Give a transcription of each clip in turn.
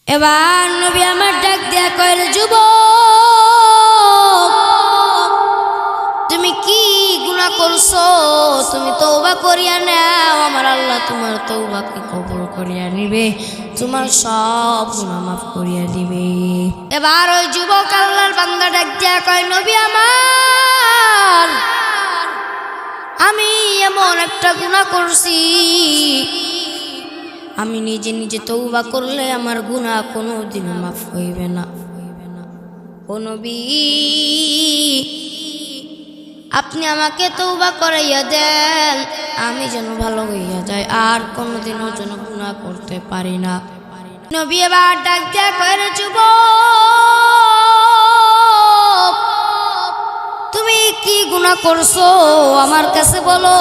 এবার নবী আমার ডাক দিয়া কয়, রে যুবক, তুমি কি গুনাহ করছো? তুমি তওবা করিয়া নাও, আমার আল্লাহ তোমার তওবাকে কবুল করিয়া নিবে, তোমার সব গুনাহ মাফ করিয়া দিবে। এবার ওই যুবক আল্লাহর বান্দা ডাক দিয়া কয়, নবী আমার, আমি এমন একটা গুনাহ করছি, আমি নিজে নিজে তওবা করলে আমার গুনাহ কোনোদিনও মাফ হইবে না। ও নবী, আপনি আমাকে তওবা করাইয়া দেন, আমি যেন ভালো হইয়া যাই, আর কোনোদিনও যেন গুনাহ করতে পারি না। নবী এবার ডাক দিয়া কয়, রে যুবক, তুমি কি গুনাহ করছো আমার কাছে বলো।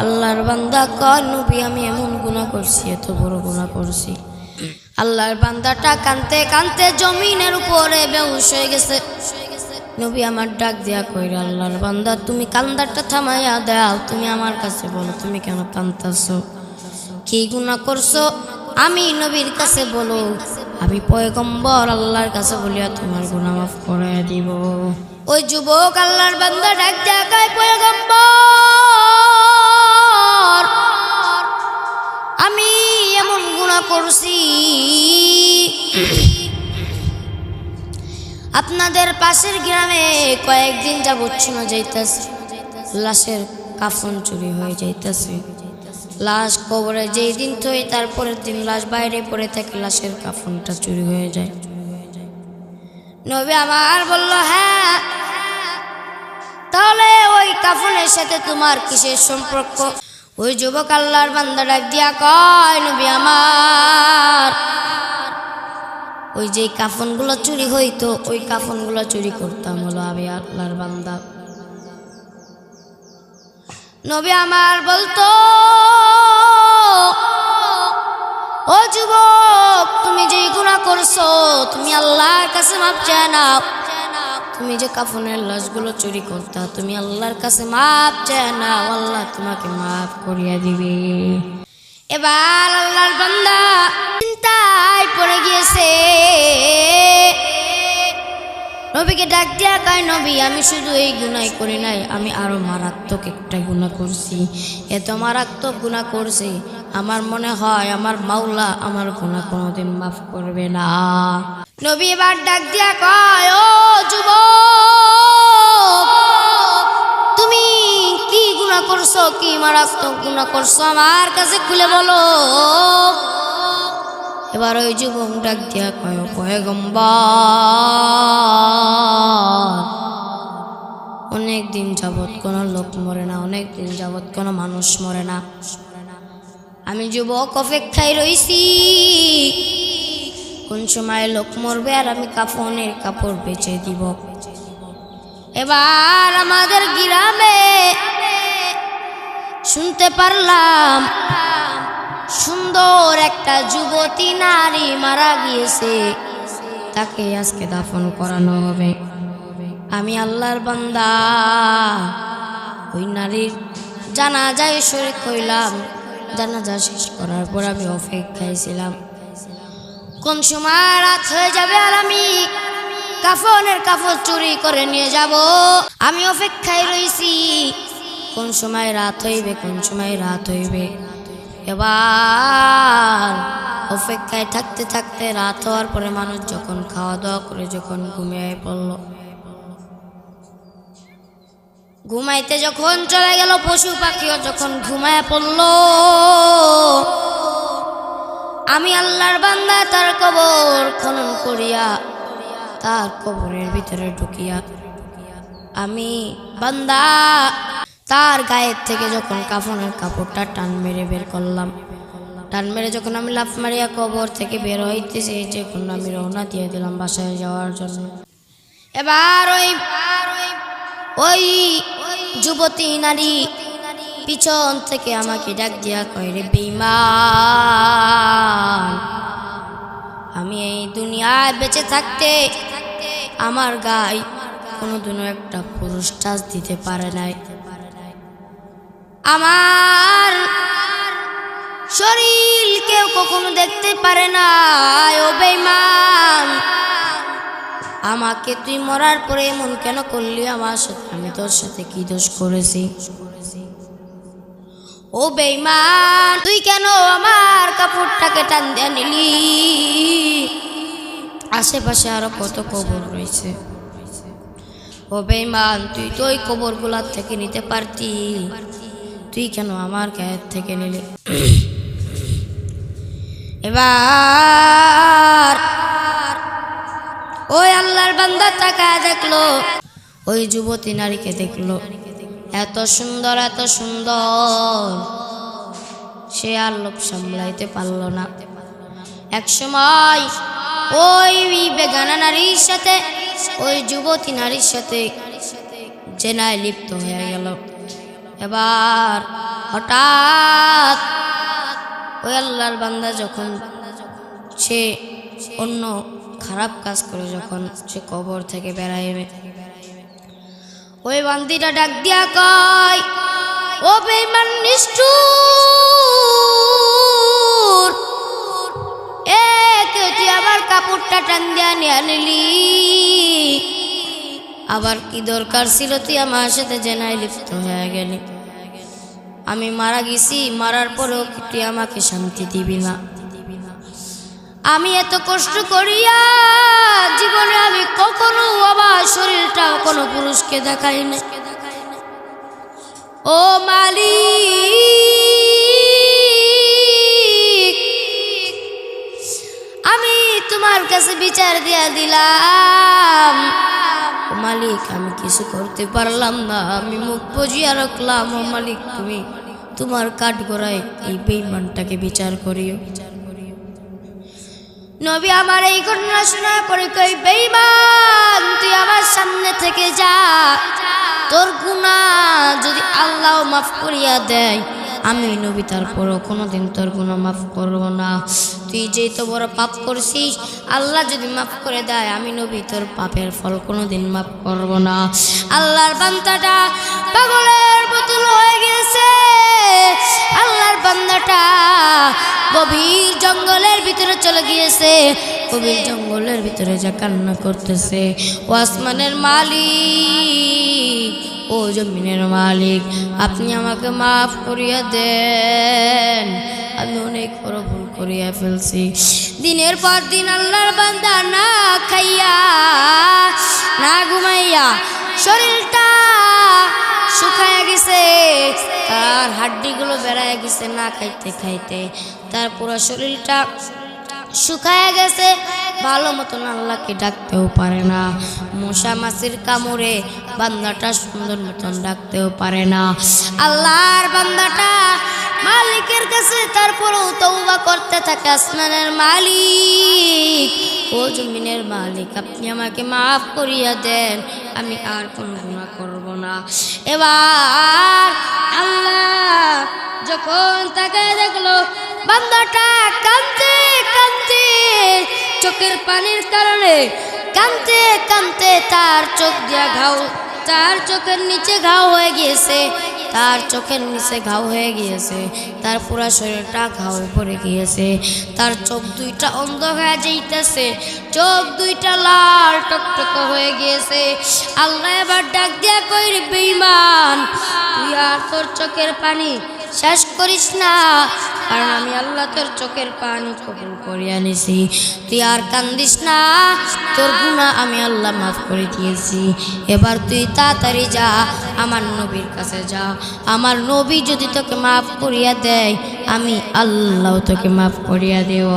আল্লাহর বান্দা কয়, নবী আমি এমন গুনাহ করছি, এত বড় গুনাহ করছি। আল্লাহর বান্দাটা কাঁদতে কাঁদতে জমিনের উপরে বেহুশ হয়ে গেছে। নবী আমার ডাক দিয়া কইরা, আল্লাহর বান্দা তুমি কান্দাটা থামাইয়া দাও, তুমি আমার কাছে বলো তুমি কেন কাঁদতাছো, কি গুনাহ করছো আমি নবীর কাছে বলো, আমি পয়গম্বর আল্লাহর কাছে বলিয়া তোমার গুনাহ মাফ করাইয়া দিব। ওই যুবক আল্লাহর বান্দা ডাক দিয়া কয়, পয়গম্বর আমি এমন গুনাহ করছি, আপনাদের পাশের গ্রামে কয়েকদিন যাবৎ শোনা যাইতেছে লাশের কাফন চুরি হয়ে যাইতেছে। লাশ কবরে যেই দিন থই তারপরের দিন লাশ বাইরে পড়ে থাকে, লাশের কাফনটা চুরি হয়ে যায়। নবী আমার বলল, হ্যাঁ, তাহলে ওই কাফনের সাথে তোমার কিসের সম্পর্ক? ওই যুবক আল্লাহর বান্দা ডাক দিয়া কয়, নবী আমার, ওই যে কাফনগুলো চুরি হইতো ওই কাফনগুলো চুরি করতাম হলো আমি আল্লাহর বান্দা। নবী আমার বলতো, ও যুবক, তুমি যে গুনাহ করছো তুমি আল্লাহর কাছে মাপ চেয়ে নাও। তুমি যে কাফনের লাশগুলো চুরি করতা তুমি আল্লাহর কাছে মাপ চেয়ে নাও, আল্লাহ তোমাকে মাফ করিয়া দিবে। এবার আল্লাহর বান্দা চিন্তায় পড়ে গিয়েছে। নবীকে ডাক দিয়া কয়, নবী আমি শুধু এই গুনাহ করি নাই, আমি আরো মারাত্মক একটা গুনাহ করছি। এত মারাত্মক গুনাহ করছি আমার মনে হয় আমার মাওলা আমার গুনাহ কোনোদিন মাফ করবে না। নবী এবার ডাক দিয়া কয়, ও যুবক, তুমি কি গুনাহ করছো, কি মারাত্মক গুনাহ করছো আমার কাছে খুলে বলো। এবার ওই যুবক ডাক দিয়া কয়, পয়গম্বর অনেক দিন যাবৎ কোনো লোক মরে না, অনেক দিন যাবৎ কোনো মানুষ মরে না, আমি যুবক অপেক্ষায় রইছি কোন সময় লোক মরবে আর আমি কাফনের কাপড় বেচে দিব। এবার আমাদের গ্রামে শুনতে পারলাম সুন্দর একটা যুবতী নারী মারা গিয়েছে, তাকে আজকে দাফন করানো হবে। আমি আল্লাহর বান্দা ওই নারীর জানাজায় শরীক হইলাম। জানাজা শেষ করার পর আমি অপেক্ষায় ছিলাম কোন সময় রাত হয়ে যাবে আর আমি কাফনের কাপড় চুরি করে নিয়ে যাব। আমি অপেক্ষায় রইছি কোন সময় রাত হইবে, কোন সময় রাত হইবে। এবার অপেক্ষায় থাকতে থাকতে রাত হওয়ার পরে মানুষ যখন খাওয়া দাওয়া করে যখন ঘুমিয়ে পড়ল, ঘুমাইতে যখন চলে গেল, পশু পাখিও যখন ঘুমায় পড়ল, আমি আল্লাহর বান্দা তার কবর খনন করিয়া তার কবরের ভিতরে ঢুকিয়া আমি বান্দা তার গায়ের থেকে যখন কাফনের কাপড়টা টান মেরে বের করলাম, টান মেরে যখন আমি লাফ মারিয়া কবর থেকে বের হইতেছি, যখন আমি রওনা দিয়ে দিলাম বাসায় যাওয়ার জন্য। এবার ওই যুবতী নারী পিছন থেকে আমাকে ডাক দিয়া কয়, রে বেঈমান, আমি এই দুনিয়ায় বেঁচে থাকতে আমার গায়ে কোনোদিনও একটা পুরুষ টাচ দিতে পারে নাই, আমার শরীর কেউ কখনো দেখতে পারে না। ও বেঈমান, আমাকে তুই মরার পরে এমন কেন করলি আমার সাথে? আমি তোর সাথে কি দোষ করেছি? ও বেঈমান, তুই কেন আমার কাপড়টাকে টান দিয়ে নিলি? আশেপাশে আরো কত কবর রয়েছে। ও বেঈমান, তুই তো ওই কবরগুলার থেকে নিতে পারতি, তুই কেন আমার গায়ের থেকে নিলি? এবার ওই আল্লাহর বান্দা তাকায় দেখলো, ওই যুবতী নারীকে দেখলো, এত সুন্দর এত সুন্দর, সে আর লোভ সামলাইতে পারল না। এক সময় ওই বেগানা নারীর সাথে, ওই যুবতী নারীর সাথে জেনায় লিপ্ত হয়ে গেল। এবার হঠাৎ ওই আল্লাহর বান্দা যখন সে অন্য খারাপ কাজ করে, যখন সে কবর থেকে বেড়াইবে, ওই বান্দিটা ডাক দিয়া কয়, ও বেঈমান নিষ্ঠুর, তুই আবার কাপড়টা টান দিয়া নিয়ে নিলি, আবার কি দরকার ছিল তুই আমার সাথে জেনায় লিপ্ত হয়ে গেলি? আমি মারা গেছি, মারার পরেও তুই আমাকে শান্তি দিবি না? আমি এত কষ্ট করিয়া জীবনে আমি কখনো আমার শরীরটা কোনো পুরুষকে দেখাই না। ও মালিক, আমি তোমার কাছে বিচার দিয়া দিলাম, ও মালিক আমি কিছু করতে পারলাম না, আমি মুখ বুজিয়া রাখলাম। ও মালিক, তুমি তোমার কাঠগড়ায় এই বেঈমানটাকে বিচার করিও। নবী আমার এই ঘটনা শোনার পরে কই, বেঈমান তুই আমার সামনে থেকে যা, তোর গুনাহ যদি আল্লাহ মাফ করিয়া দেয়, আমি নবী তারপরও কোনোদিন তোর গুনাহ মাফ করব না। তুই যেই তো বড় পাপ করছিস, আল্লাহ যদি মাফ করে দেয়, আমি নবী তোর পাপের ফল কোনোদিন মাফ করব না। আল্লাহর বান্দাটা পাগলের বোতল হয়ে গেছে। আল্লাহর বান্দাটা গভীর জঙ্গলের ভিতরে চলে গিয়েছে। গভীর জঙ্গলের ভিতরে যা কান্না করতেছে, ও আসমানের মালিক, ও জমিনের মালিক, আপনি আমাকে মাফ করিয়া দেন, আমি অনেক বড় ভুল করিয়া ফেলছি। দিনের পর দিন আল্লাহর বান্দা না খাইয়া না ঘুমাইয়া শরীরটা শুকায়া গেছে, তার হাড্ডিগুলো বেড়ায় গেছে না খাইতে খাইতে, তার পুরো শরীরটা শুকায়া গেছে, ভালো মতন আল্লাহকে ডাকতেও পারে না। মশা মাছির কামড়ে বান্দাটা সুন্দর মতন ডাকতেও পারে না। আল্লাহর বান্দাটা মালিকের কাছে তারপরেও তওবা করতে থাকে, আসমানের মালিক, ও জমিনের মালিক, আপনি আমাকে মাফ করিয়া দেন, আমি আর কোন গুনাহ করব না। এবার আল্লাহ যখন তাকে দেখলো, বান্দাটা কাঁদতে কাঁদতে, চোখের পানির কারণে কাঁদতে কাঁদতে তার চোখ দিয়া ঘাও, তার চোখের নিচে ঘাও হয়ে গিয়েছে, তার চোখের নিচে ঘাও হয়ে গিয়েছে, তার পুরা শরীরটা ঘাও পড়ে গিয়েছে, তার চোখ দুইটা অন্ধ হয়ে যাইতেছে, চোখ দুইটা লাল টকটক হয়ে গিয়েছে। আল্লাহ এবার ডাক দিয়া কই, বেঈমান তুই আর তোর চোখের পানি শেষ করিস না, কারণ আমি আল্লাহ তোর চোখের পানি কবুল করিয়া নিছি, তুই আর কান্দিস না, তোর গুনাহ আমি আল্লাহ মাফ করে দিয়েছি। এবার তুই তাড়াতাড়ি যা, আমার নবীর কাছে যা, আমার নবী যদি তোকে মাফ করিয়া দেয়, আমি আল্লাহ তোকে মাফ করিয়া দেব।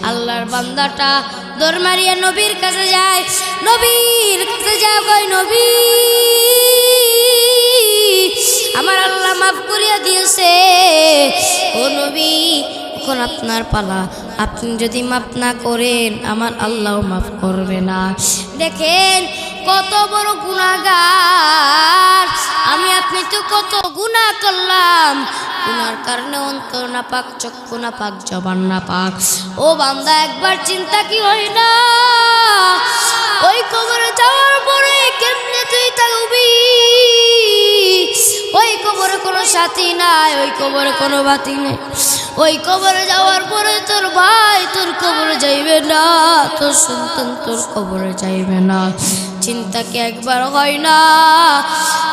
আল্লাহর বান্দাটা দৌড় মারিয়া নবীর কাছে যায়, নবীর কাছে যা কই, নবী আমার আল্লাহ মাফ করিয়া দিয়েছে। ও নবী, এখন আপনার পালা, আপনি যদি মাফ না করেন আমার আল্লাহ মাফ করবে না। দেখেন কত বড় গুনাহগার আমি, আপনি তো কত গুনাহ করলাম, গুনার কারণে অন্তর না পাক, চক্ষু না পাক, জবান না পাক। ও বান্দা, একবার চিন্তা কি হয় না, ওই কবরে যাওয়ার পরে কেমনে তুই থাকবি? ওই কবরে কোনো সাথী নাই, ওই কবরে কোনো বাতি নেই, ওই কবরে যাওয়ার পরে তোর ভাই তোর কবরে যাইবে না, তোর সন্তান তোর কবরে যাইবে না। চিন্তা কি একবার হয় না?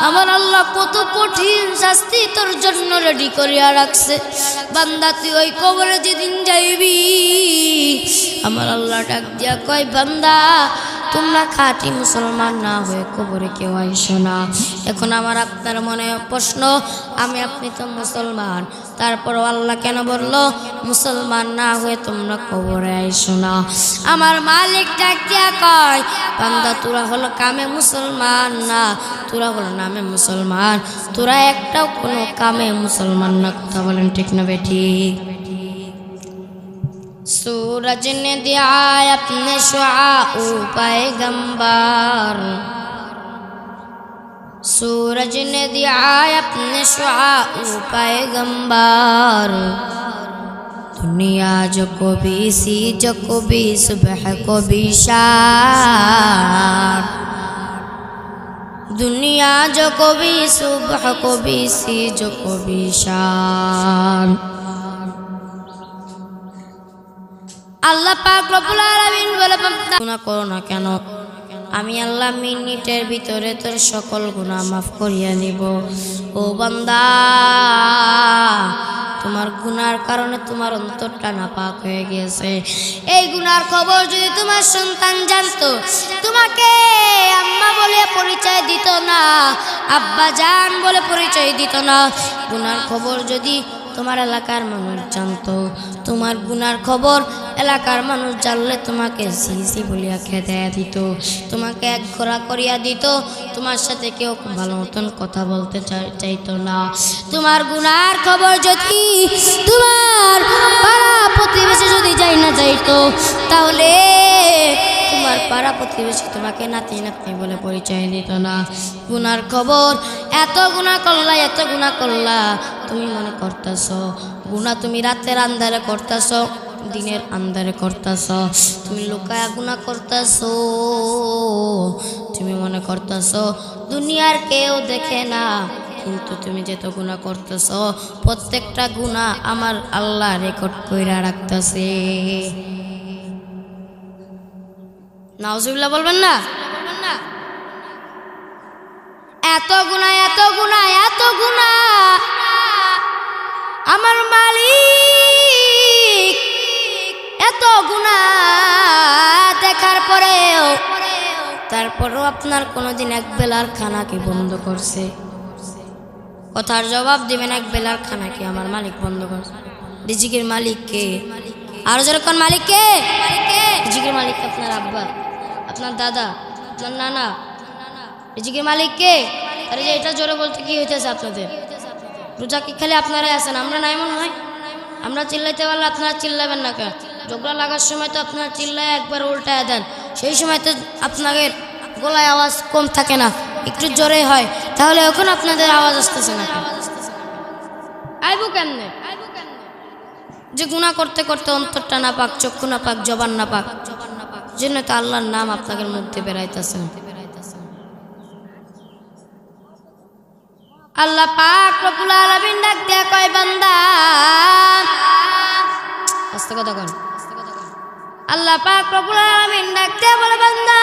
আমার আল্লাহ কত কঠিন শাস্তি তোর জন্য রেডি করিয়া রাখছে। বান্দা তুই ওই কবরে যেদিন যাইবি, আমার আল্লাহ ডাক দিয়া কয়, বান্দা তোমরা খাঁটি মুসলমান না হয়ে কবরে কেউ আইসো না। এখন আমার আপনার মনে প্রশ্ন, আমি আপনি তো মুসলমান, তারপরও আল্লাহ কেন বললো মুসলমান না হয়ে তোমরা কবরে আইসো না? আমার মালিক ডাক দিয়া কয়, বান্দা তোরা হলো কামে মুসলমান না, তোরা হলো নামে মুসলমান, তোরা একটাও কোনো কামে মুসলমান না। কথা বলেন ঠিক না বেঠিক? सूरज ने दिया अपने शुआउ पैगंबर, सूरज ने दिया अपने शुआउ पैगंबर, दुनिया जो को भी सी जो को भी सुबह को भी शाम, दुनिया जो को भी सुबह को भी सी जो को भी शाम। আল্লাহ পাক রব্বুল আলামিন বলে, গুনাহ করো না কেন? আমি আল্লাহ মিনিটের ভিতরে তোর সকল গুনাহ মাফ করিয়া নিব। ও বান্দা, তোমার গুনার কারণে তোমার অন্তরটা নাপাক হয়ে গেছে। এই গুনার খবর যদি তোমার সন্তান জানতো, তোমাকে আম্মা বলে পরিচয় দিত না, আব্বা জান বলে পরিচয় দিত না। গুনার খবর যদি তোমার এলাকার মানুষ জানতো, তোমার গুনার খবর এলাকার মানুষ জানলে তোমাকে সিসি বলিয়া খেতে দিত, তোমাকে এক ঘোরা করিয়া দিত, তোমার সাথে কেউ ভালো মতন কথা বলতে চাইতো না। তোমার গুনার খবর যদি তোমার পাড়া প্রতিবেশী যদি যাই না যাইতো, তাহলে তোমার পাড়া প্রতিবেশী তোমাকে নাতি নাতনি বলে পরিচয় দিত না। গুনার খবর, এত গুনাহ করলা, এত গুনাহ করলা, তুমি মনে করতেছ গুনাহ তুমি রাতের আন্ধারে করতেছ, দিনের আন্ধারে করতেছ, তুমি লুকায়া গুনাহ করতেছ, তুমি মনে করতেছ দুনিয়ার কেউ দেখে না, কিন্তু তুমি যেত গুনাহ করতেছ প্রত্যেকটা গুনাহ আমার আল্লাহ রেকর্ড কইরা রাখতেছে। নাউজুবিল্লাহ বলবেন না? এত গুনাহ, এত গুনাহ, এত গুনাহ আমার মালিক, এত গুনাহ দেখার পরেও তারপরেও আপনার কোনোদিন এক বেলার খানা কি বন্ধ করছে? কথার জবাব দিবেন, এক বেলার খানা কি আমার মালিক বন্ধ করছে? রিজিকের মালিক কে? আরো যেরকম মালিক কে? রিজিকের মালিক আপনার আব্বা, আপনার দাদা, আপনার নানা। রিজিকের মালিক কে? আরে যে এটা জোরে বলতে কি হইতেছে আপনাদের? রোজা কি খালি আপনারাই আছেন, আমরা নাই মনে হয়? আমরা চিল্লাইতে পারলে আপনারা চিল্লাবেন না কেন? ঝগড়া লাগার সময় তো আপনারা চিল্লায় একবার উল্টায় দেন, সেই সময় তো আপনাদের গলায় আওয়াজ কম থাকে না, একটু জোরে হয়, তাহলে এখন আপনাদের আওয়াজ আসতেছে না কেন? আইবো কেমনে? যে গুনাহ করতে করতে অন্তরটা না পাক, চক্ষু না পাক, জবান না পাক, জন্য তো আল্লাহর নাম আপনাদের মধ্যে বেড়াইতেছে না। আল্লাহ পাক রব্বুল আলামিন ডাক দিয়া কয়, বান্দা আস্তে কথা কন। আল্লাহ পাক রব্বুল আলামিন ডাক দিয়া বলে, বান্দা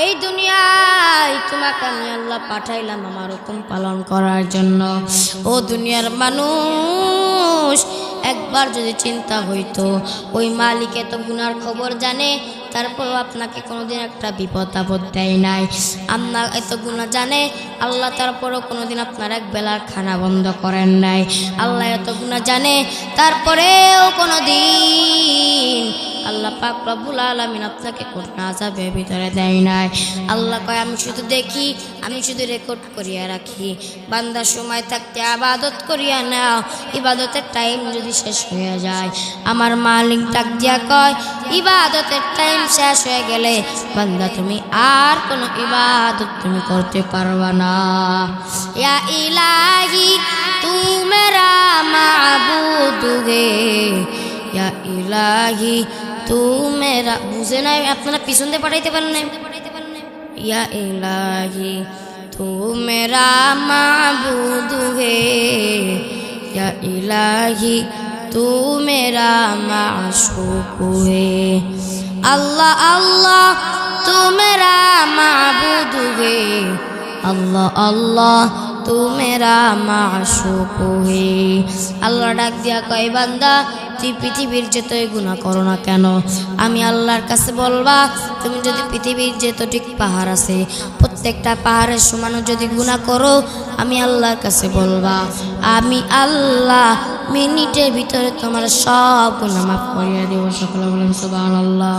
এই দুনিয়ায় তোমাকে আমি আল্লাহ পাঠাইলাম আমার হুকুম পালন করার জন্য। ও দুনিয়ার মানুষ, একবার যদি চিন্তা হইতো ওই মালিকে তো গুনার খবর জানে, তারপরও আপনাকে কোনোদিন একটা বিপদ আপদ দেয় নাই। আপনার এত গুনাহ জানে আল্লাহ, তারপরও কোনোদিন আপনার এক বেলার খানা বন্ধ করেন নাই। আল্লাহ এত গুনাহ জানে, তারপরেও কোনোদিন আল্লাহ পাক রব্বুল আলামিন আপনাকে কোন আযাবের ভিতরে দেয় নাই। আল্লাহ কয়, আমি শুধু দেখি, আমি শুধু রেকর্ড করিয়া রাখি। বান্দা সময় থাকতে ইবাদত করিয়া নাও, ইবাদতের টাইম যদি শেষ হয়ে যায়, আমার মালিক ডাক দিয়া কয়, ইবাদতের টাইম শেষ হয়ে গেলে বান্দা তুমি আর কোনো ইবাদত তুমি করতে পারবা না। ইয়া ইলাহি তু মেরা মাবুদ হে, ইয়া ইলাহি তু মেরা, বুঝে নাই আপনারা পিছন দিয়ে পাঠাইতে পারেন নাই? ইয়া ইলাহি তু মেরা মাবুদ হে, या इलाही तू मेरा माशूक है। अल्लाह अल्लाह तू मेरा माबूद है। अल्लाह अल्लाह तू मेरा माशूक है। আল্লাহ ডাক দিয়া কয় বান্দা তুই পৃথিবীর যতই গুনাহ করো না কেন আমি আল্লাহর কাছে বলবা তুমি যদি পৃথিবীর যতটুক পাহাড় আছে প্রত্যেকটা পাহাড়ের সমানও যদি গুনাহ করো আমি আল্লাহর কাছে বলবা আমি আল্লাহ মিনিটের ভিতরে তোমার সব গুনাহ মাফ করিয়ে দেব। সকলে বলেন সুবহানাল্লাহ।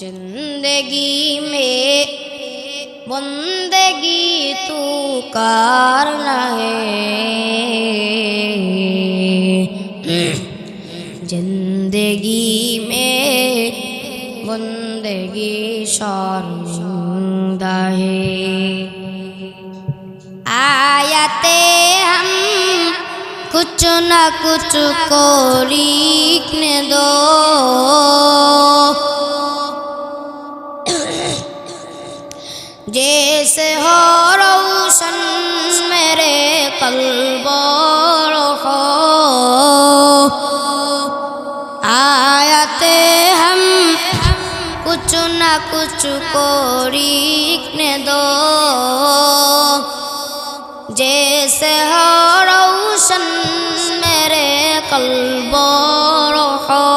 जिंदगी में बंदगी तू करना है। जिंदगी में बंदगी शर्मिंदा है। आयते हम कुछ न कुछ को लिखने दो। जैसे हो रोशन मेरे कल्ब हो। आयते हम कुछ न कुछ को लिखने दो। जैसे हो रोशन मेरे कल्ब हो।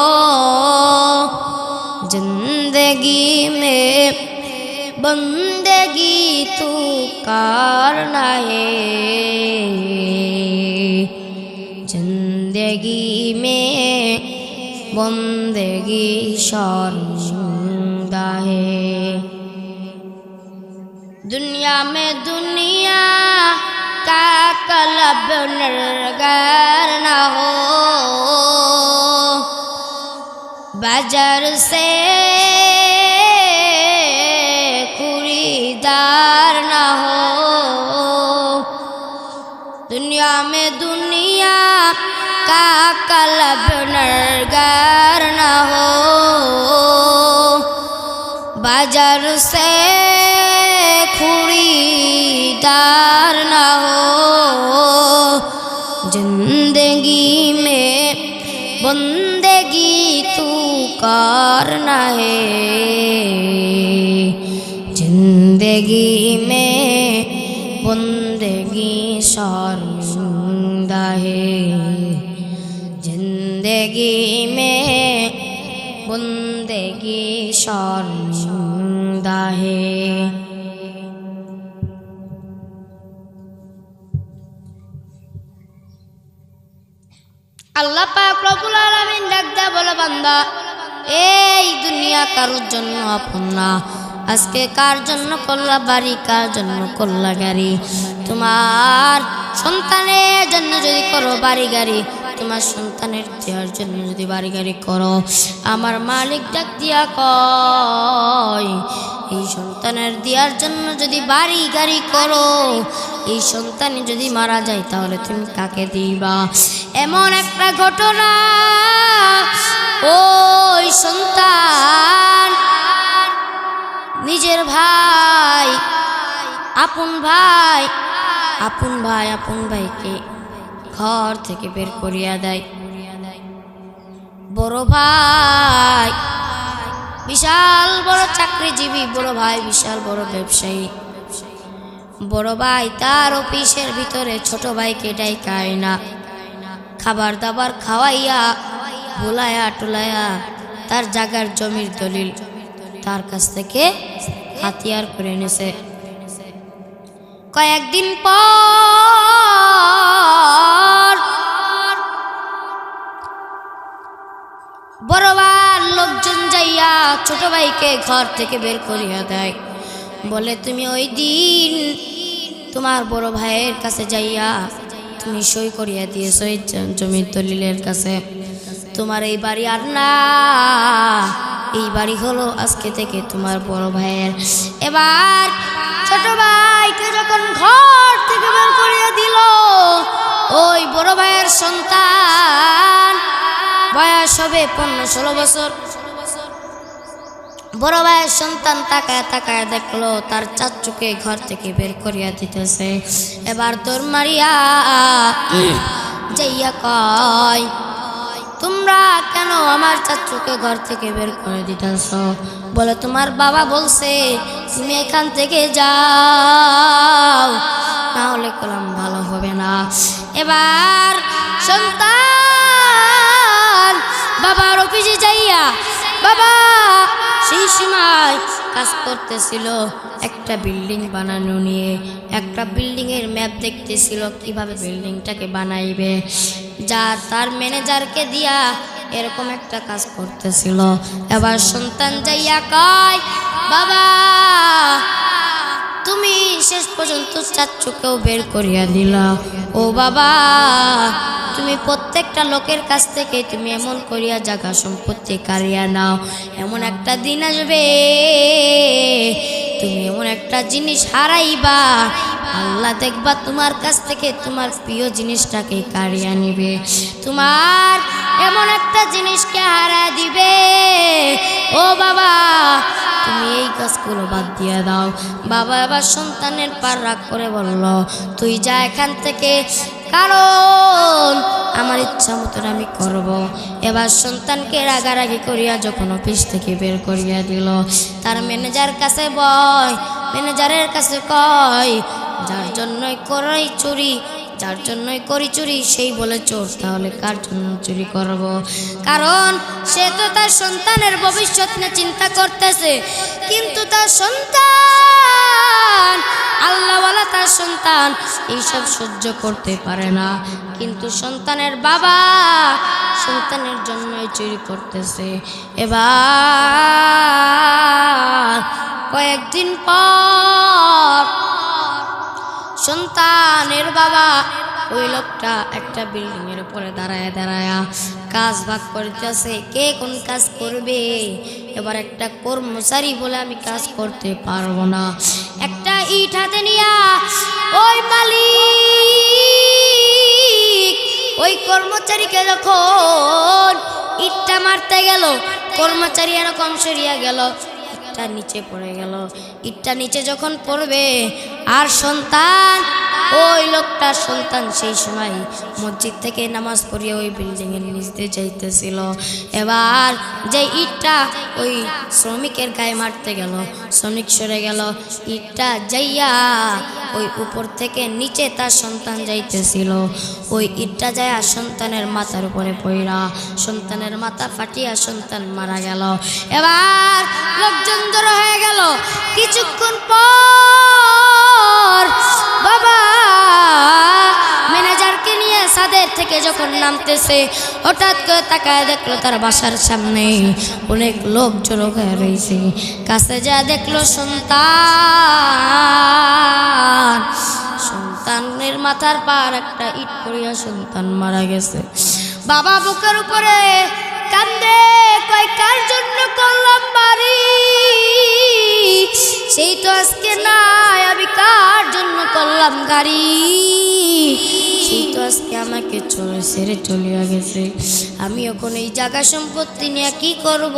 जिंदगी में बंदगी तू करना है। जिंदगी में बंदगी शर्मिंदा है। दुनिया में दुनिया का कलब नरगर न हो। बाजार से खुरीदार न हो। दुनिया में दुनिया का कलब नरगर न हो। बाजार से खुरीदार न हो। जिंदगी में बंदगी तू करना है। जिंदगी में बंदगी शर्मिंदा है। जिंदगी में बंदगी शर्मिंदा है। আল্লাহ পাক রব্বুল আলামিন ডাকদা বলে বান্দা এই দুনিয়া কারোর জন্য আপন না। আজকে কার জন্য করলা বাড়ি কার জন্য করলা গাড়ি। তোমার সন্তানের জন্য যদি করো বাড়ি গাড়ি তোমার সন্তানের দেওয়ার জন্য যদি বাড়ি গাড়ি করো আমার মালিক ডাক দিয়া কয় এই সন্তানের দেওয়ার জন্য যদি বাড়ি গাড়ি করো এই সন্তান যদি মারা যায় তাহলে তুমি কাকে দিবা। এমন একটা ঘটনা ওই সন্তান নিজের ভাই আপন ভাইকে ঘর থেকে বের করিয়া দেয়। বড় ভাই বিশাল বড় চাকরিজীবী, বড় ভাই বিশাল বড় ব্যবসায়ী। বড় ভাই তার অফিসের ভিতরে ছোট ভাইকে ডাইকায় না, খাবার দাবার খাওয়াইয়া ভুলায়া টুলাইয়া তার জাগার জমির দলিল তার কাছ থেকে হাতিয়ার করে নিছে। কয়েকদিন পর বড় ভাইয়ের লোকজন যাইয়া ছোট ভাইকে ঘর থেকে বের করিয়া দেয়। বলে তুমি ওই দিন তোমার বড় ভাইয়ের কাছে যাইয়া তুমি সই করিয়া দিয়েছো এই জমির দলিলের কাছে, তোমার এই বাড়ি আর না, এই বাড়ি হলো আজকে থেকে তোমার বড় ভাইয়ের। এবার ছোট ভাইকে যখন ঘর থেকে বের করিয়া দিল ওই বড় ভাইয়ের সন্তান বয়স হবে 15-16 বছর। বড় ভাইয়ের সন্তান তাকায় তাকায় দেখলো তার চাচুকে ঘর থেকে বের করিয়া দিতেছে। এবার তোর মারিয়া যাইয়া কয়, তোমরা কেন আমার চাচুকে ঘর থেকে বের করে দিতেছ? বলে, তোমার বাবা বলছে তুমি এখান থেকে যাও, না হলে কলম ভালো হবে না। এবার সন্তান বাবার অফিসে যাইয়া, বাবা সেই সময় কাজ করতেছিল একটা বিল্ডিং বানানো নিয়ে, একটা বিল্ডিং এর ম্যাপ দেখতেছিল কিভাবে বিল্ডিংটাকে বানাইবে, যা তার ম্যানেজারকে দিয়া এরকম একটা কাজ করতেছিল। এবার সন্তান যাইয়া কয়, বাবা তুমি শেষ পর্যন্ত চাচুকেও বের করিয়া দিলা। ও বাবা, তুমি প্রত্যেকটা লোকের কাছ থেকে তুমি এমন করিয়া জায়গা সম্পত্তি কারিয়া নাও, এমন একটা দিন আসবে তুমি এমন একটা জিনিস হারাইবা, আল্লাহ দেখবা তোমার কাছ থেকে তোমার প্রিয় জিনিসটাকে কারিয়া নিবে, তোমার এমন একটা জিনিসকে হারা দিবে। ও বাবা, তুমি এই কাজগুলো বাদ দিয়ে দাও। বাবা এবার সন্তানের পার রাগ করে বলল, তুই যা এখান থেকে, কারণ আমার ইচ্ছা মতন আমি করব। এবার সন্তানকে রাগারাগি করিয়া যখন অফিস থেকে বের করিয়া দিল, তার ম্যানেজার কাছে ম্যানেজারের কাছে কয়, যার জন্যই করাই চুরি, যার জন্যই করি চুরি সেই বলে চোর, তাহলে কার জন্য চুরি করব? কারণ সে তো তার সন্তানের ভবিষ্যৎ নিয়ে চিন্তা করতেছে, কিন্তু তার সন্তান আল্লাহওয়ালা, তার সন্তান এইসব সহ্য করতে পারে না, কিন্তু সন্তানের বাবা সন্তানের জন্যই চুরি করতেছে। এবার কয়েকদিন পর সন্তানের বাবা ওই লোকটা একটা বিল্ডিং এর উপরে দাঁড়ায় কাজ ভাগ করতেছে, কে কোন কাজ করবে। এবার একটা কর্মচারী বলে, আমি কাজ করতে পারবো না, একটা ইট হাতে নিয়া ওই মালিক ওই কর্মচারীকে যখন ইটটা মারতে গেল, কর্মচারী এরকম সরিয়া গেল, ইটটা নিচে পড়ে গেল। ইটটা নিচে যখন পড়বে, আর সন্তান ওই লোকটার সন্তান সেই সময় মসজিদ থেকে নামাজ পড়িয়ে ওই বিল্ডিং এর নিচ দিয়ে যাইতেছিল। এবার যে ইটটা ওই শ্রমিকের গায়ে মারতে গেল, শ্রমিক সরে গেল, ইটটা যাইয়া ওই উপর থেকে নিচে তার সন্তান যাইতেছিল, ওই ইটটা যায় সন্তানের মাথার উপরে পড়া, সন্তানের মাথা ফাটিয়া সন্তান মারা গেল। এবার লোকজন জড়ো হয়ে গেল। কিছুক্ষণ পর বাবা ম্যানেজারকে নিয়ে ছাদের থেকে যখন নামতেছে, হঠাৎ করে তাকায় দেখলো তার বাসার সামনে অনেক লোক জড়ো হয়ে রয়েছে। কাছে যা দেখলো সন্তানের মাথার পার একটা ইট পড়িয়া সন্তান মারা গেছে। বাবা বুকের উপরে কান্দে, কয় কার জন্য করলাম বাড়ি, সেই তো আজকে নাই, আমি কার জন্য করলাম গাড়ি, সেই তো আজকে আমাকে ছেড়ে চলিয়া গেছে। আমি এখন এই জায়গা সম্পত্তি নিয়ে কি করব?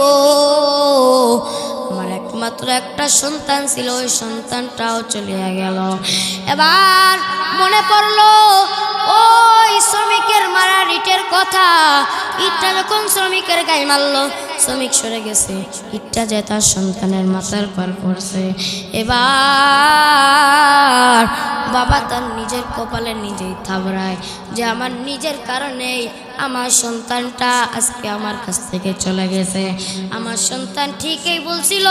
আমার একমাত্র একটা সন্তান ছিল, ওই সন্তানটাও চলিয়া গেল। এবার মনে পড়লো ওই শ্রমিকের মারা ইটের কথা। ইটটা যখন শ্রমিকের গায়ে মারলো, শ্রমিক সরে গেছে, ইটটা যে তার সন্তানের মাথার পার পড়ছে। এবার বাবা তার নিজের কপালে নিজেই থাবড়ায় যে আমার নিজের কারণেই আমার সন্তানটা আজকে আমার কাছ থেকে চলে গেছে। আমার সন্তান ঠিকই বলছিল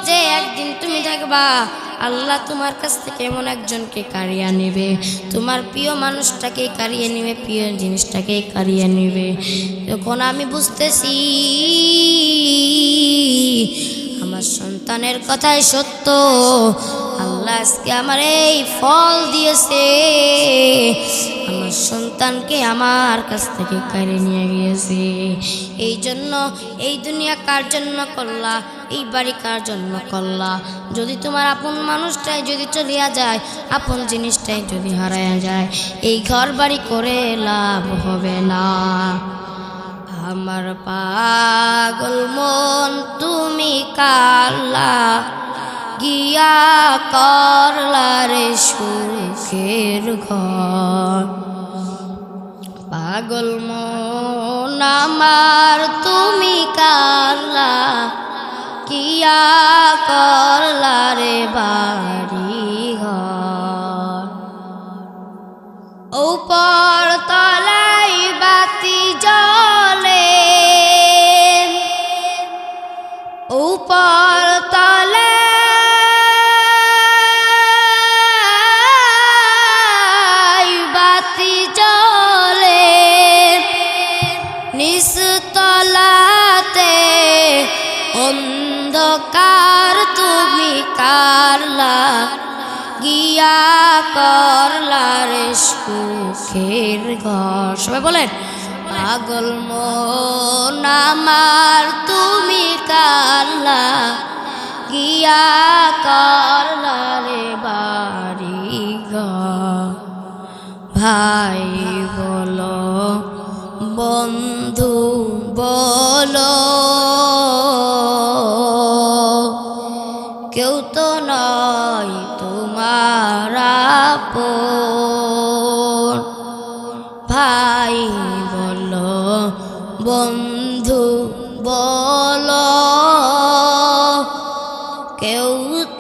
যে একদিন তুমি দেখবা আল্লাহ তোমার কাছ থেকে এমন একজনকে কারিয়ে নেবে, তোমার প্রিয় মানুষটাকে কারিয়ে নেবে, প্রিয় জিনিসটাকে কারিয়ে নেবে। তখন আমি বুঝতেছি আমার সন্তানের কথাই সত্য, আল্লাহ আজকে আমার এই ফল দিয়েছে, আমার সন্তানকে আমার কাছ থেকে কারিয়ে নিয়ে গিয়েছে। এই জন্য এই দুনিয়া কার জন্য করলা, এই বাড়ি কার জন্য করলা? যদি তোমার আপন মানুষটাই যদি চলিয়া যায়, আপন জিনিসটাই যদি হারায়া যায়, এই ঘর বাড়ি করে লাভ হবে না। আমার পাগল মন তুমি কাল্লা গিয়া করলা রে সুখের ঘর পাগল মন আমার তুমি কাল্লা গিয়া করলা রে বাড়ি ঘর উপর তলাই বাতি জ্বলে উপর তলাই বাতি জ্বলে নিচতলাতে অন্ধকার তুমি কারলা গিয়া করলা রে সুখের ঘর সবাই বলেন পাগল মন আমার তুমি কারলা গিয়া করলা রে বাড়ি ঘর ভাই বলো বন্ধু বলো কেউ তো নয় তোমার আপন ভাই বলো বন্ধু বলো কেউ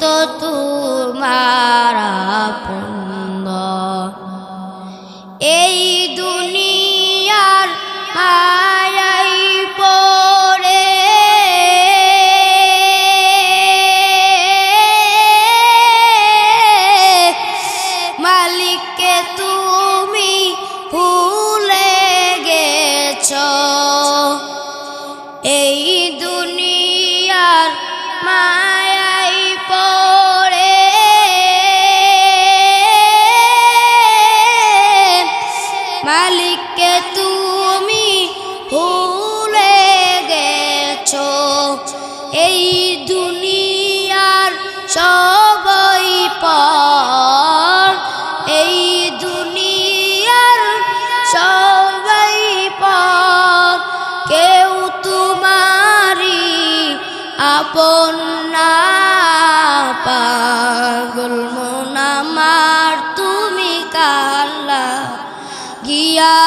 তো তোমার আপন নয়। এই দুনিয়ার মায়াই পড়ে মালিককে তুমি ভুলে গেছো এই দুনিয়ার মায়াই পড়ে মালিককে তুমি ভুলে গেছো এই দুনিয়ার সবই পর এই দুনিয়ার সবই পর কেউ তোমারি আপন না পাগল মন আমার তুমি কাল্লা গিয়া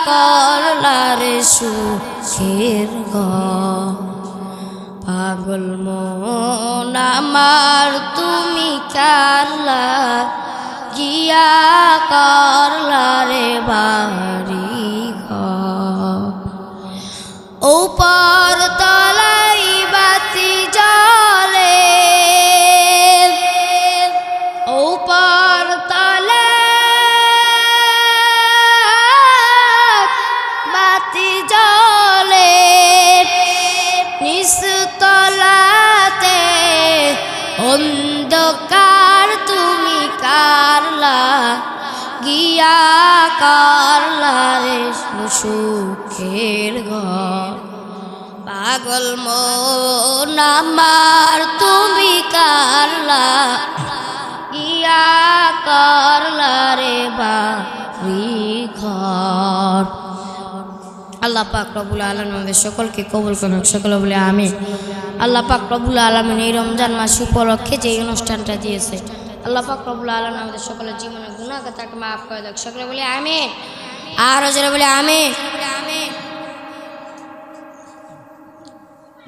করলা রে সুখের ঘর পাগল মন আমার তুমি কাল্লা গিয়া করলা রে বাড়ি ঘর উপর তলাই বাতি জ্বলে উপর তলাই বাতি জ্বলে নিচতলাতে অন্ধকার তুমি কারলা গিয়া করলা রে সুখের ঘর পাগল মন আমার তুমি কারলা গিয়া করলা রে বাড়ি ঘর আল্লাহ পাক রব্বুল আলামিন আমাদের সকলকে কবুল করুন সকলে বলে আমিন আল্লাহ পাক রব্বুল আলামিন এই রমজান মাস উপলক্ষে যে অনুষ্ঠানটা দিয়েছে আল্লাহ পাক রব্বুল আলামিন আমাদের সকলের জীবনের গুনাহ খাতাকে মাফ করে দেখ সকলে বলে আমিন আর জোরে বলে আমিন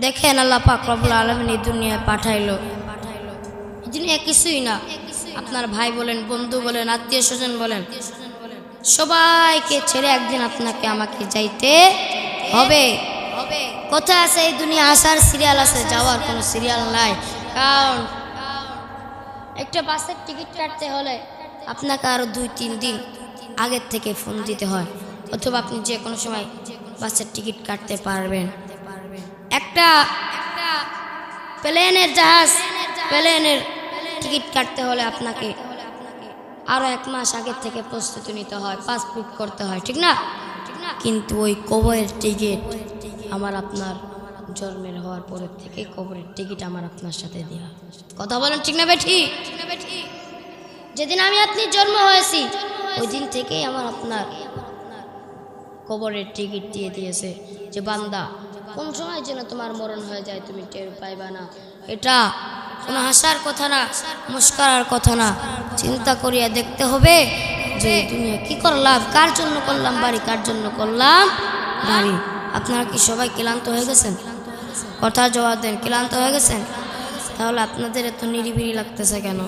দেখেন আল্লাহ পাক রব্বুল আলামিন এই দুনিয়ায় পাঠাইলো এই দুনিয়া কিছুই না আপনার ভাই বলেন বন্ধু বলেন আত্মীয় স্বজন বলেন সবাইকে ছেড়ে একদিন আপনাকে আমাকে যাইতে হবে কোথায় আছে এই দুনিয়া আসার সিরিয়াল আছে যাওয়ার কোনো সিরিয়াল নাই কারণ একটা বাসের টিকিট কাটতে হলে আপনাকে আরো 2-3 দিন আগের থেকে ফোন দিতে হয় অথবা আপনি যে কোনো সময় বাসের টিকিট কাটতে পারবেন একটা প্লেনের টিকিট কাটতে হলে আপনাকে আরো 1 মাস আগের থেকে প্রস্তুতি নিতে হয় পাসপোর্ট করতে হয় ঠিক না কিন্তু ওই কবরের টিকিট আমার আপনার জন্মের হওয়ার পরের থেকে কবরের টিকিট আমার আপনার সাথে দেওয়া কথা বলেন ঠিক না বেঠি যেদিন আমি আপনি জন্ম হয়েছি ওই দিন থেকেই আমার আপনার কবরের টিকিট দিয়ে দিয়েছে যে বান্দা কোন সময় যেন তোমার মরণ হয়ে যায় তুমি টের পাইবা না। এটা কোনো হাসার কথা না, মুস্কারার কথা না। চিন্তা করিয়া দেখতে হবে যে দুনিয়া কি করলাম, কার জন্য করলাম বাড়ি, কার জন্য করলাম বাড়ি। আপনারা কি সবাই ক্লান্ত হয়ে গেছেন? কথা জবাব দেন, ক্লান্ত হয়ে গেছেন? তাহলে আপনাদের এত নিরিবিলি লাগতেছে কেন?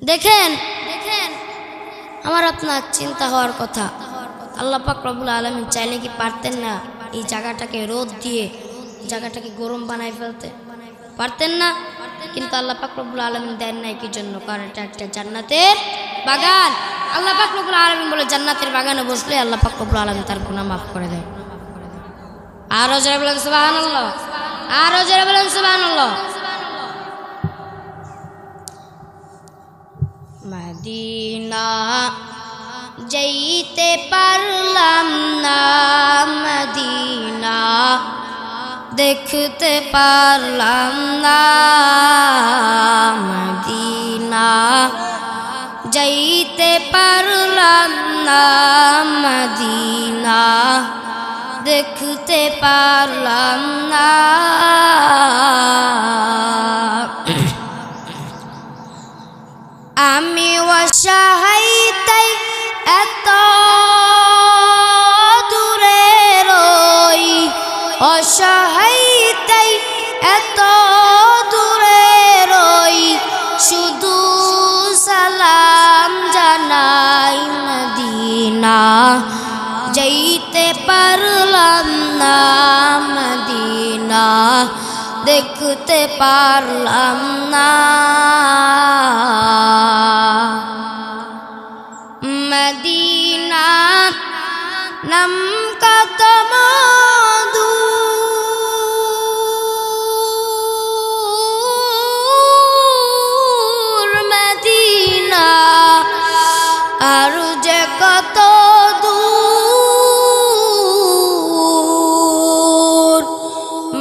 দেখেন দেখেন আমার আপনার চিন্তা হওয়ার কথা। আল্লাহ পাক রব্বুল আলামিন চাইলে কি পারতেন না এই জায়গাটাকে রোদ দিয়ে জায়গাটাকে গরম বানায় ফেলতে? পারতেন না? কিন্তু আল্লাহ পাক রব্বুল আলামিন দেন নাই কি জন্য? কারণ এটা একটা জান্নাতের বাগান। আল্লাহ পাক রব্বুল আলামিন বলে জান্নাতের বাগানে বসলে আল্লাহ পাক রব্বুল আলামিন তার গুনাহ মাফ করে দেয়। আরো জোরে বলেন সুবহানাল্লাহ, আরো জোরে বলেন সুবহানাল্লাহ। মদিনা যাইতে পারলাম না, মদিনা দেখতে পারলাম না, মদিনা যাইতে পারলাম না, মদিনা দেখতে পারলাম না। আমি অসহায় তাই এত দূরে রই, অসহায় তাই এত দূরে রই, শুধু সালাম জানাই মদিনা যাইতে পারলাম না, মদিনা দেখতে পারলাম না। মদিনা নাম কত মধুর, মদিনা আর যে কত দূর,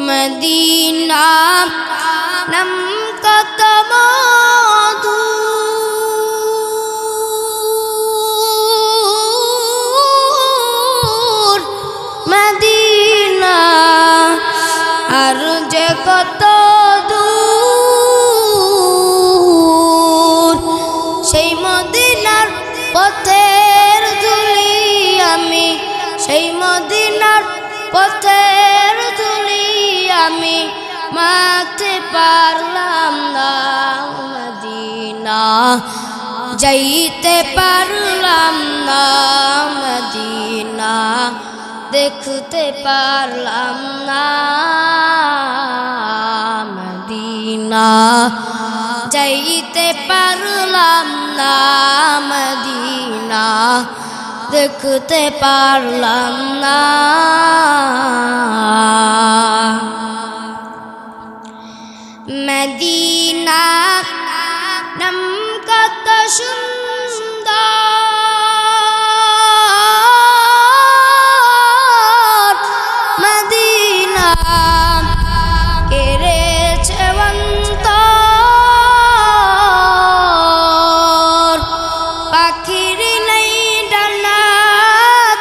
মদিনা নাম কত মধুর, মদিনা আর যে কত দূর, সেই মদিনার পথের ধুলি আমি, সেই মদিনার পথের ধুলি আমি মাখতে পারলাম না, মদিনা যাইতে পারলাম না, মদিনা দেখতে পারলাম না, মদিনা যাইতে পারলাম না, মদিনা দেখতে পারলাম না। মদিনা নাম কত সুন্দর, মদিনা কেড়েছে অন্তর, পাখির নেই ডানা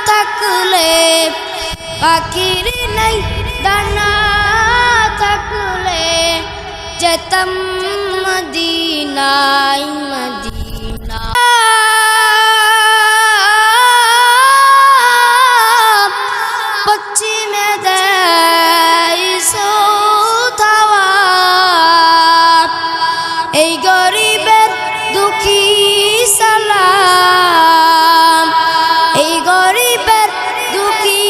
থাকলে, পাখির নেই ডানা থাকলে যেতাম মদিনায়, মদিনা পশ্চিমে দেয় সৌধাওয়া, এই গরিবের দুঃখী সালাম, এই গরিবের দুঃখী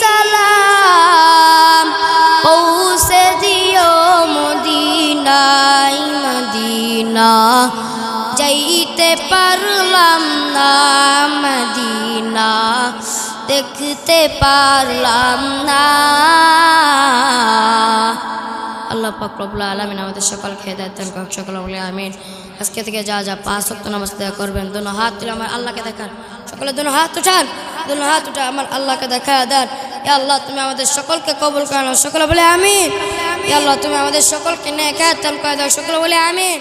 সালাম পৌঁছে দিও মদিনায়, মদিনা যাইতে পারলাম না, মদিনা দেখতে পারলাম না। আল্লাহ পাক রব্বুল আলামিন আমাদের সকলকে হেদায়েত দান করুন, সকলে বলে আমিন। আজকে থেকে যা যা 5 ওয়াক্ত নামাজ আদায় করবেন, দোনো হাত তুলে আমার আল্লাহকে দেখান, সকলে দোনো হাত উঠান, দোনো হাত উঠে আমার আল্লাহকে দেখা দেন। ইয়া আল্লাহ তুমি আমাদের সকলকে কবুল করো, সকলে বলে আমিন। ইয়া আল্লাহ তুমি আমাদের সকলকে নেক হায়াত দান করে দাও, সকলে বলে আমিন।